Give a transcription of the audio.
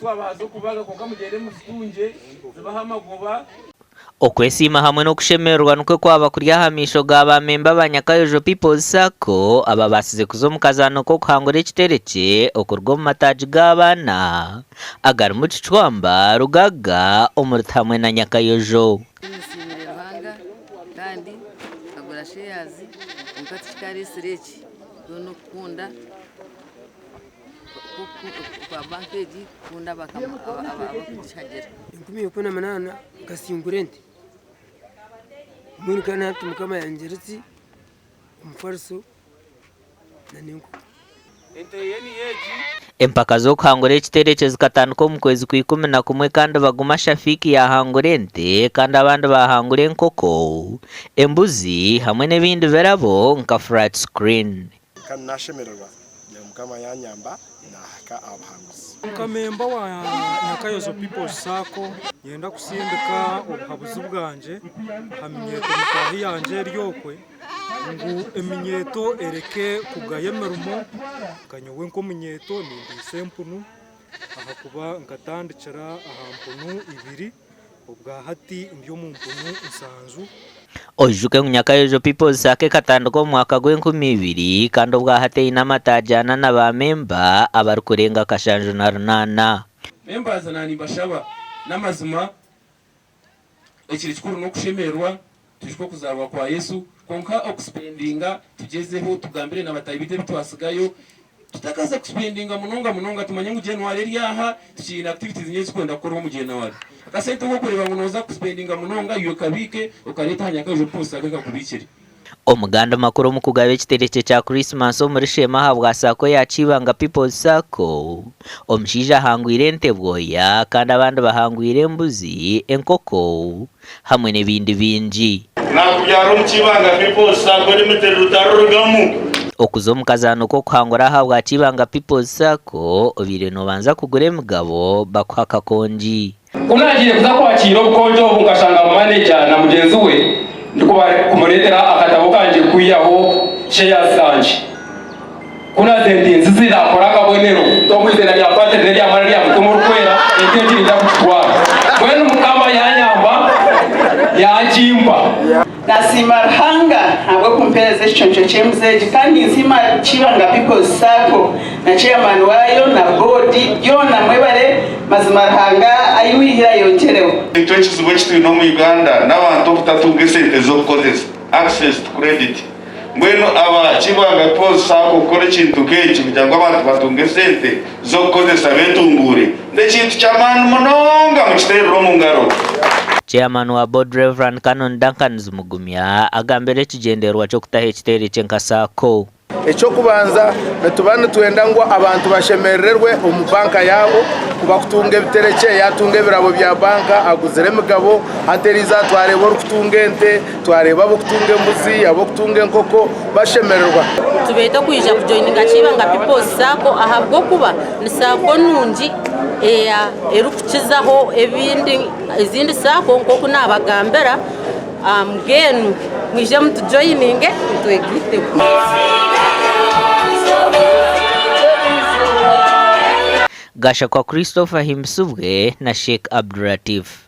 twabazo kubaga konka mugende musitunje zibahamagoba okwesima hamwe no kushemerwa nuko kwaba kurya hamisho gaba memba ba Nyakayojo People's Sacco aba basize kuzomukazano ko kuhangura ekitereke okurwo mu mataji g'abana agari mu Kicwamba Rugaga omuruthamwe na Nyakayojo kandi agura shares umukati kikari sireki no kunda kwa bankeji kunda bakama abakuchagera 18 gasingurente mwini kana hatu mukama yanjeriti umfarso na ninko ente yeni yeji empaka zo kuhangura ekitereke zikatanduka mu kwezi kwa 11 kandi baguma shafiki yahangurente kandi abandi bahangura enkoko embuzi hamwe n'ebindi berabo nka flat screen kandi nashemererwa mukama yanyamba nahaka abahanguzi memba wa Nyakayojo People's Sacco yenda kusindika obuhabuzi bwanje hamenyeto mutahi yanje ryokwe ngu eminyeto ereke kugayemerumo kanyowe nko munyeto nindi sempunu ahakuba nkatandikira ahampunu 2 ubwa hati mbyo mu mpunu nsanzu ojuke Nyakayojo People's Sacco katanduka omwaka gw'2020 kandi ubwa hate inamatajana na ba memba abari kurenga kashanjo na runana members nani bashaba namazima ekiri kikuru no kushemerwa tushiko kuzarwa kwa Yesu konka okuspendinga tugezeho tugambire nabatayibite bitwasigayo tutakaza kuspendinga munonga tumanye ngo January ryaha tukina activities nyinshi kwenda kora mu January akasente ko kureba ngo noza kuspendinga munonga iyo kabike ukareta Nyakayojo People's Sacco kakubikire omuganda makuru mu kugaba ekitereke kya Christmas omuri Shema habwa Sacco ya Kibanga People's Sacco omushija hangwire ente bwoya kandi abandi bahangwire embuzi enkoko hamwe n'ebindi bingi nakubyaro mu Kibanga People's Sacco limited rutarugamu okuzomukazano ko kuhangura habwa Kibanga People's Sacco obire no banza kugura emigabo bakwaka konji unagiye kuza kwakira ubukonjo bungashanga manager na mugenzi we ndikuba kumuretera akatabo kanje kuyaho shares zanje kuna zendinzi zirakora kabonero to mwizera ya patent ya mara ya mutumo rukwera eteje nda kutwara kwenu mukama yanyamba yajimba nasimarhanga abo kumpeza ekichoncho chemuzeji kandi nzima Kibanga People's Sacco na chairman wayo na board yona mwebare mazimarhanga ayuhira yongereho icyo kizibu kitino mu Uganda n'abantu kutatunga sente zo kodesa access to credit mweno aba Kibanga People's Sacco kore kintu kenshi kugira ngo abantu batunge sente zo kodesa betungure ndekintu cy'abantu munonga mu kiterero mu ngaro Chairman wa board Reverend Canon Duncan Zumugumya agambere ekigenderwa cyo kutaha ekitereke nka Sacco ecyo kubanza netubane twenda ngo abantu bashemererwe mu banka yabo kuba kutunga ebitereke yatunga ebirabo bya banka aguzire emigabo hateriza twareba okutunga ente twareba abo kutunga embuzi abo kutunga enkoko bashemererwa tubeita kuija kujoininga Kibanga People's Sacco ahabwo kuba ni Sacco nungi erukukizaho izindi Sacco nkoko nabagambera mgenu mwije mutujoininge twegite Gasha kwa Christopher Himsubwe na Sheikh Abdulatif.